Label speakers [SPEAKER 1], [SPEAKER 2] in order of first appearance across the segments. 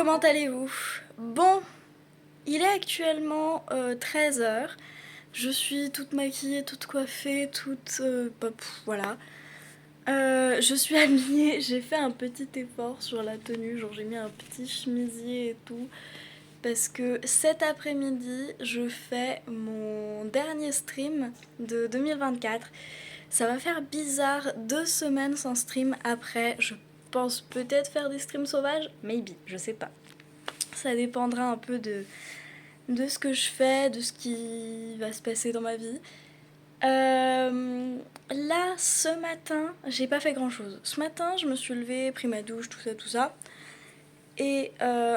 [SPEAKER 1] comment allez-vous? Bon, il est actuellement 13 heures. Je suis toute maquillée, toute coiffée, toute... voilà. Je suis habillée, j'ai fait un petit effort sur la tenue, genre j'ai mis un petit chemisier et tout. Parce que cet après-midi, je fais mon dernier stream de 2024. Ça va faire bizarre, 2 semaines sans stream après. Je pense peut-être faire des streams sauvages, maybe, je sais pas. Ça dépendra un peu de ce que je fais, de ce qui va se passer dans ma vie. Là, ce matin, j'ai pas fait grand chose. Ce matin, je me suis levée, pris ma douche, tout ça, tout ça. Et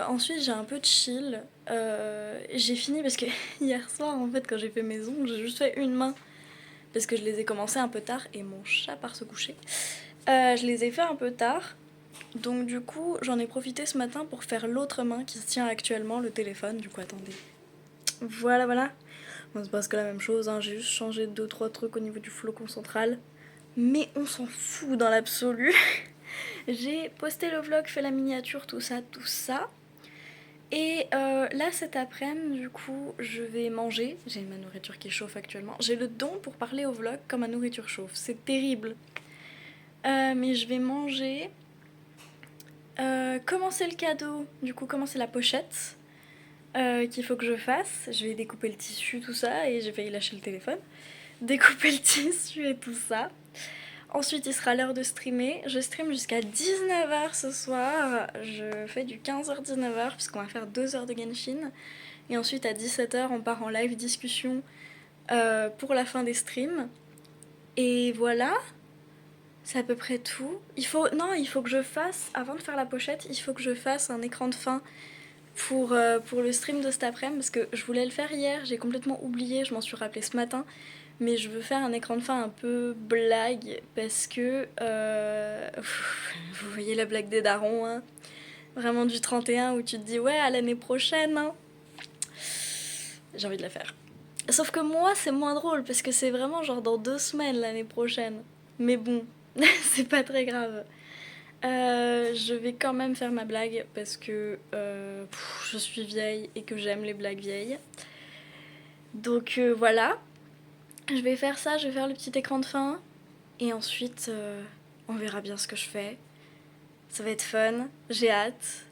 [SPEAKER 1] ensuite, j'ai un peu de chill. J'ai fini parce que hier soir, en fait, quand j'ai fait mes ongles, j'ai juste fait une main. Parce que je les ai commencés un peu tard et mon chat part se coucher. Je les ai fait un peu tard. Donc du coup, j'en ai profité ce matin pour faire l'autre main qui se tient actuellement, le téléphone. Du coup, attendez. Voilà, voilà. Bon, c'est presque la même chose, hein. J'ai juste changé 2-3 trucs au niveau du flocon central. Mais on s'en fout dans l'absolu. J'ai posté le vlog, fait la miniature, tout ça, tout ça. Et là, cet après-midi, du coup, je vais manger. J'ai ma nourriture qui chauffe actuellement. J'ai le don pour parler au vlog quand ma nourriture chauffe. C'est terrible. Mais je vais manger. Commencer le cadeau, du coup, commencer la pochette. Qu'il faut que je fasse. Je vais découper le tissu, tout ça, et j'ai failli lâcher le téléphone. Découper le tissu et tout ça. Ensuite, il sera l'heure de streamer. Je stream jusqu'à 19h ce soir. Je fais du 15h-19h, puisqu'on va faire 2 heures de Genshin. Et ensuite, à 17h, on part en live discussion pour la fin des streams. Et voilà. C'est à peu près tout. Il faut que je fasse, avant de faire la pochette, il faut que je fasse un écran de fin pour le stream de cet après-midi, parce que je voulais le faire hier, j'ai complètement oublié, je m'en suis rappelé ce matin, mais je veux faire un écran de fin un peu blague, parce que vous voyez la blague des darons, hein, vraiment du 31 où tu te dis ouais, à l'année prochaine, hein. J'ai envie de la faire. Sauf que moi, c'est moins drôle, parce que c'est vraiment genre dans 2 semaines l'année prochaine. Mais bon, c'est pas très grave. Je vais quand même faire ma blague parce que je suis vieille et que j'aime les blagues vieilles. Donc voilà, je vais faire ça, je vais faire le petit écran de fin. Et ensuite, on verra bien ce que je fais. Ça va être fun, j'ai hâte.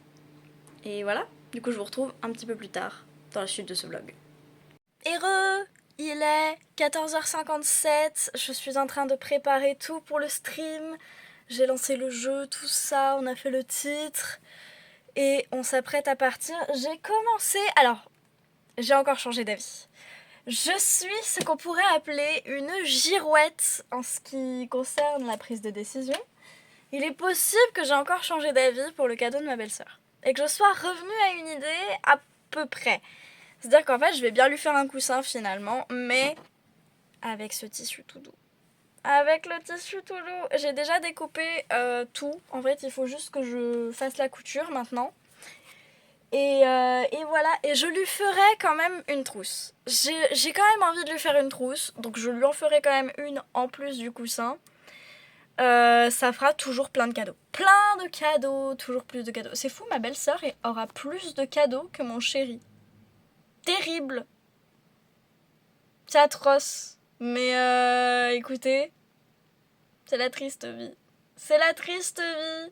[SPEAKER 1] Et voilà, du coup je vous retrouve un petit peu plus tard dans la suite de ce vlog. Heureux, il est 14h57, je suis en train de préparer tout pour le stream. J'ai lancé le jeu, tout ça, on a fait le titre et on s'apprête à partir. J'ai commencé... Alors, j'ai encore changé d'avis. Je suis ce qu'on pourrait appeler une girouette en ce qui concerne la prise de décision. Il est possible que j'ai encore changé d'avis pour le cadeau de ma belle-sœur et que je sois revenue à une idée à peu près. C'est-à-dire qu'en fait, je vais bien lui faire un coussin finalement, mais avec ce tissu tout doux. Avec le tissu tout doux. J'ai déjà découpé tout. En fait, il faut juste que je fasse la couture maintenant. Et voilà. Et je lui ferai quand même une trousse. J'ai quand même envie de lui faire une trousse. Donc je lui en ferai quand même une en plus du coussin. Ça fera toujours plein de cadeaux. Plein de cadeaux. Toujours plus de cadeaux. C'est fou, ma belle-sœur aura plus de cadeaux que mon chéri. Terrible. C'est atroce. Mais écoutez, c'est la triste vie. C'est la triste vie.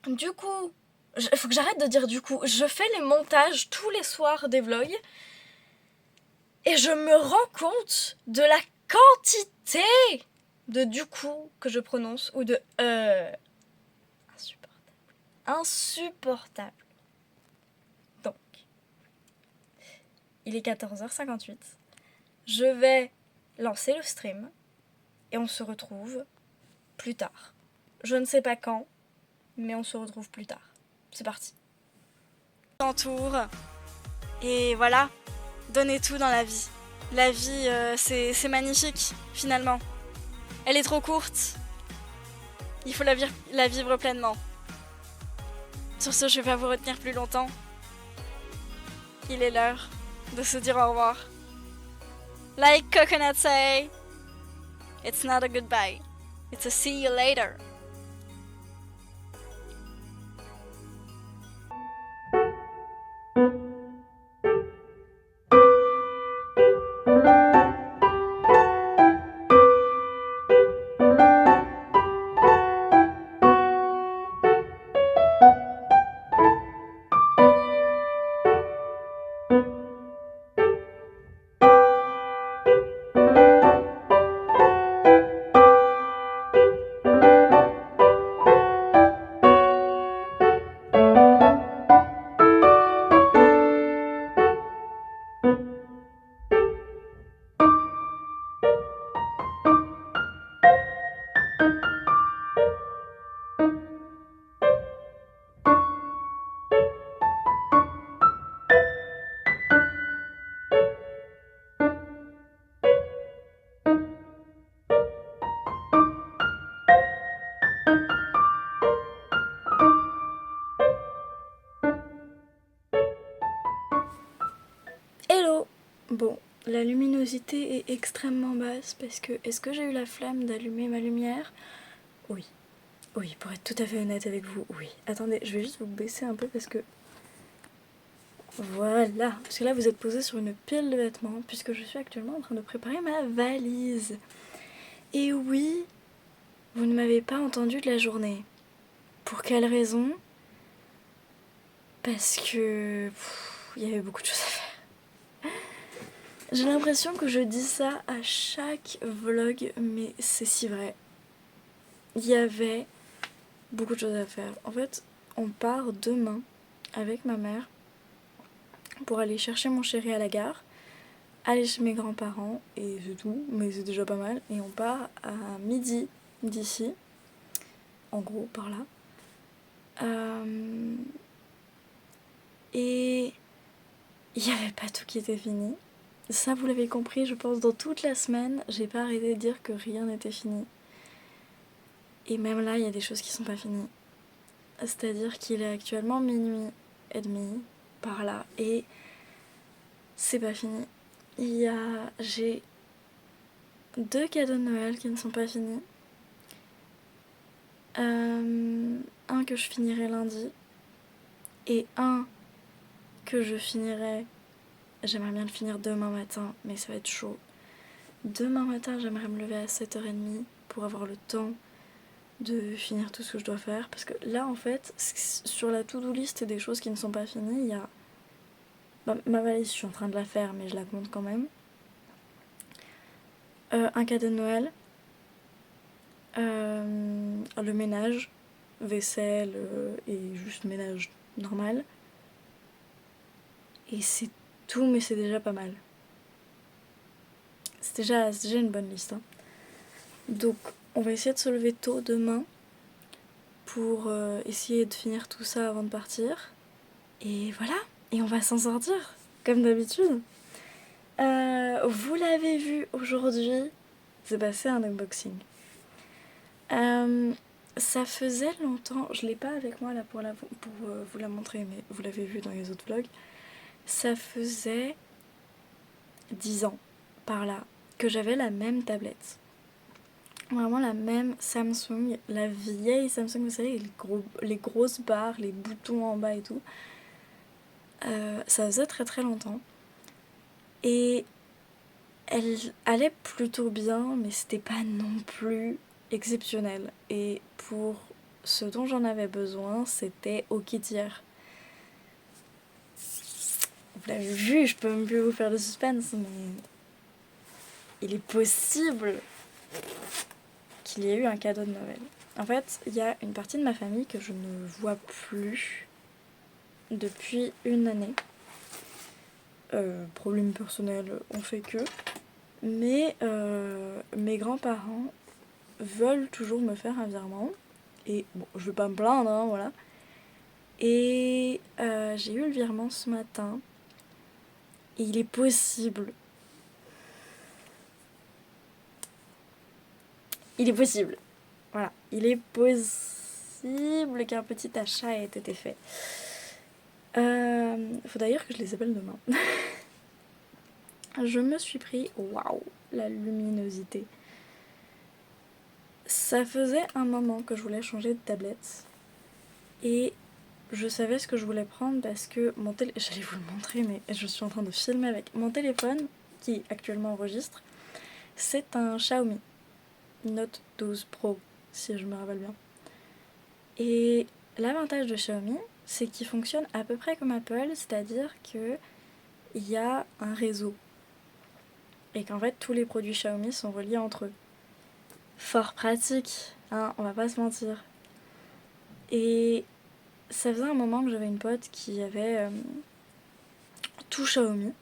[SPEAKER 1] Du coup, il faut que j'arrête de dire du coup. Je fais les montages tous les soirs des vlogs. Et je me rends compte de la quantité de du coup que je prononce. Ou de insupportable. Insupportable. Donc, il est 14h58. Je vais lancer le stream. Et on se retrouve plus tard. Je ne sais pas quand, mais on se retrouve plus tard. C'est parti. Entoure. Et voilà, donnez tout dans la vie. La vie, c'est magnifique, finalement. Elle est trop courte. Il faut la vivre pleinement. Sur ce, je vais pas vous retenir plus longtemps. Il est l'heure de se dire au revoir. Like Coconut say, it's not a goodbye. It's a see you later. Hello! Bon, la luminosité est extrêmement basse parce que est-ce que j'ai eu la flemme d'allumer ma lumière? Oui. Oui, pour être tout à fait honnête avec vous, oui. Attendez, je vais juste vous baisser un peu parce que... Voilà. Parce que là, vous êtes posé sur une pile de vêtements puisque je suis actuellement en train de préparer ma valise. Et oui, vous ne m'avez pas entendu de la journée. Pour quelle raison? Parce que... il y avait beaucoup de choses à faire. J'ai l'impression que je dis ça à chaque vlog, mais c'est si vrai. Il y avait beaucoup de choses à faire. En fait, on part demain avec ma mère pour aller chercher mon chéri à la gare, aller chez mes grands-parents, et c'est tout, mais c'est déjà pas mal. Et on part à midi d'ici, en gros, par là. Et il n'y avait pas tout qui était fini. Ça, vous l'avez compris, je pense, dans toute la semaine, j'ai pas arrêté de dire que rien n'était fini. Et même là, il y a des choses qui sont pas finies. C'est-à-dire qu'il est actuellement minuit et demi, par là, et c'est pas fini. J'ai 2 cadeaux de Noël qui ne sont pas finis. Un que je finirai lundi, et un que je finirai... J'aimerais bien le finir demain matin, mais ça va être chaud. Demain matin, j'aimerais me lever à 7h30 pour avoir le temps de finir tout ce que je dois faire. Parce que là, en fait, sur la to-do list des choses qui ne sont pas finies, il y a... ma valise, je suis en train de la faire, mais je la compte quand même. Un cadeau de Noël. Le ménage. Vaisselle et juste ménage normal. Et c'est tout, mais c'est déjà pas mal. C'est déjà une bonne liste. Hein. Donc, on va essayer de se lever tôt demain pour essayer de finir tout ça avant de partir. Et voilà, et on va s'en sortir, comme d'habitude. Vous l'avez vu aujourd'hui, c'est passé un unboxing. Ça faisait longtemps, je l'ai pas avec moi là pour vous la montrer, mais vous l'avez vu dans les autres vlogs. Ça faisait 10 ans, par là, que j'avais la même tablette. Vraiment la même Samsung, la vieille Samsung, vous savez, les grosses barres, les boutons en bas et tout. Ça faisait très très longtemps. Et elle allait plutôt bien, mais c'était pas non plus exceptionnel. Et pour ce dont j'en avais besoin, c'était au Kit-Tier. Vous l'avez vu, je peux même plus vous faire de suspense, mais il est possible qu'il y ait eu un cadeau de Noël. En fait, il y a une partie de ma famille que je ne vois plus depuis une année. Problème personnel, on fait que. Mais mes grands-parents veulent toujours me faire un virement. Et bon, je vais pas me plaindre, hein, voilà. Et j'ai eu le virement ce matin. Et il est possible. Voilà. Il est possible qu'un petit achat ait été fait. Faut d'ailleurs que je les appelle demain. Je me suis pris, waouh, la luminosité. Ça faisait un moment que je voulais changer de tablette. Et je savais ce que je voulais prendre parce que j'allais vous le montrer, mais je suis en train de filmer avec mon téléphone qui actuellement enregistre. C'est un Xiaomi Note 12 Pro, si je me rappelle bien. Et l'avantage de Xiaomi, c'est qu'il fonctionne à peu près comme Apple, c'est-à-dire que il y a un réseau et qu'en fait tous les produits Xiaomi sont reliés entre eux. Fort pratique, hein, on va pas se mentir. Et ça faisait un moment que j'avais une pote qui avait tout Xiaomi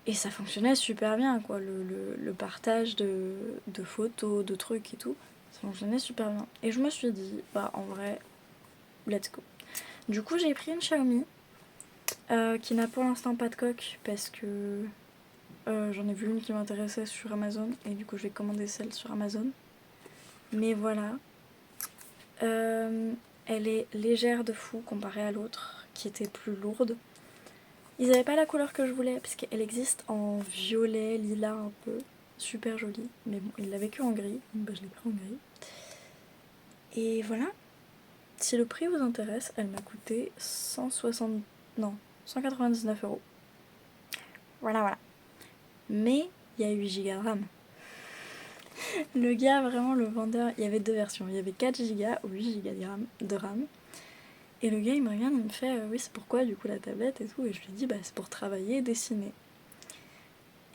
[SPEAKER 1] et ça fonctionnait super bien, quoi. Le partage de photos, de trucs et tout, ça fonctionnait super bien. Et je me suis dit, bah en vrai, let's go. Du coup, j'ai pris une Xiaomi qui n'a pour l'instant pas de coque parce que j'en ai vu une qui m'intéressait sur Amazon et du coup, je vais commander celle sur Amazon. Mais voilà. Elle est légère de fou comparée à l'autre qui était plus lourde. Ils n'avaient pas la couleur que je voulais parce qu'elle existe en violet, lilas un peu. Super jolie. Mais bon, ils l'avaient que en gris. Donc bah, je l'ai pris en gris. Et voilà. Si le prix vous intéresse, elle m'a coûté 199 euros. Voilà. Mais il y a 8 Go de RAM. Le gars, vraiment, le vendeur, il y avait deux versions. Il y avait 4 Go ou 8 Go de RAM. Et le gars, il me regarde, il me fait oui, c'est pourquoi du coup la tablette et tout. Et je lui dis, bah, c'est pour travailler et dessiner.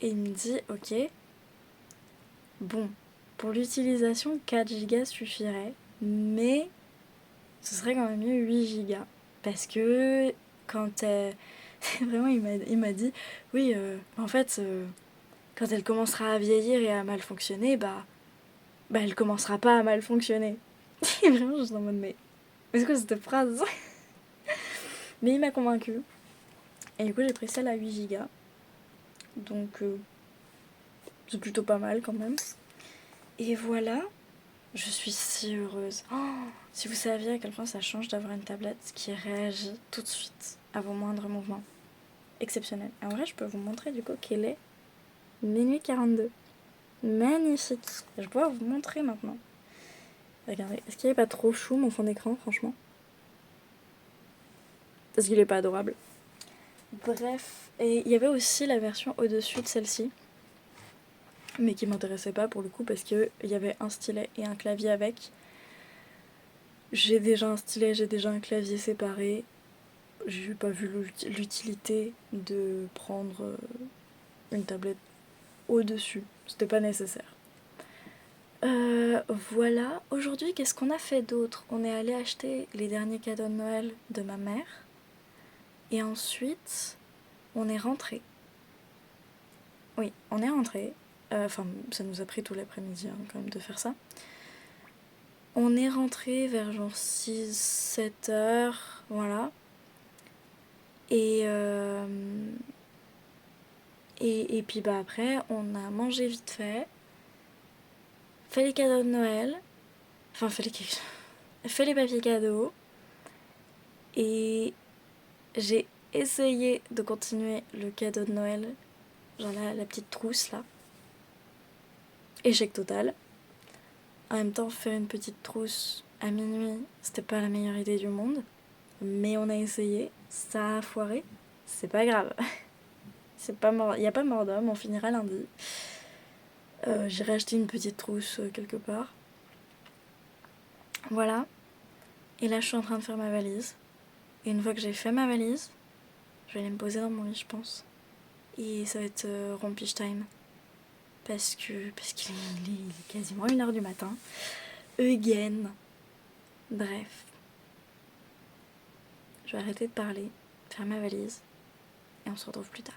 [SPEAKER 1] Et il me dit, ok, bon, pour l'utilisation, 4 Go suffirait, mais ce serait quand même mieux 8 Go. Parce que quand vraiment, il m'a dit, oui, en fait, quand elle commencera à vieillir et à mal fonctionner, bah elle commencera pas à mal fonctionner. Et vraiment, je suis en mode, mais c'est quoi cette phrase? Mais il m'a convaincu. Et du coup, j'ai pris celle à 8 Go. Donc, c'est plutôt pas mal quand même. Et voilà, je suis si heureuse. Oh, si vous saviez à quel point ça change d'avoir une tablette qui réagit tout de suite à vos moindres mouvements. Exceptionnel. En vrai, je peux vous montrer du coup qu'elle est minuit 42. Magnifique. Je vais pouvoir vous montrer maintenant. Regardez, est-ce qu'il n'est pas trop chou mon fond d'écran, franchement? Parce qu'il est pas adorable. Bref, et il y avait aussi la version au-dessus de celle-ci, mais qui m'intéressait pas pour le coup parce qu'il y avait un stylet et un clavier avec. J'ai déjà un stylet, j'ai déjà un clavier séparé. J'ai pas vu l'utilité de prendre une tablette au-dessus. C'était pas nécessaire. Voilà. Aujourd'hui, qu'est-ce qu'on a fait d'autre? On est allé acheter les derniers cadeaux de Noël de ma mère. Et ensuite, on est rentré. Oui, on est rentré. Enfin, ça nous a pris tout l'après-midi hein, quand même de faire ça. On est rentré vers genre 6-7 heures, voilà. Et puis bah après, on a mangé vite fait les cadeaux de Noël, enfin fait les papiers cadeaux, et j'ai essayé de continuer le cadeau de Noël, genre la petite trousse là. Échec total. En même temps, faire une petite trousse à minuit, c'était pas la meilleure idée du monde, mais on a essayé, ça a foiré, c'est pas grave. C'est pas mort, y a pas mort d'homme, on finira lundi. J'irai acheter une petite trousse quelque part. Voilà. Et là, je suis en train de faire ma valise. Et une fois que j'ai fait ma valise, je vais aller me poser dans mon lit, je pense. Et ça va être rompige time. Parce qu'il est quasiment 1h du matin. Again. Bref. Je vais arrêter de parler, faire ma valise. Et on se retrouve plus tard.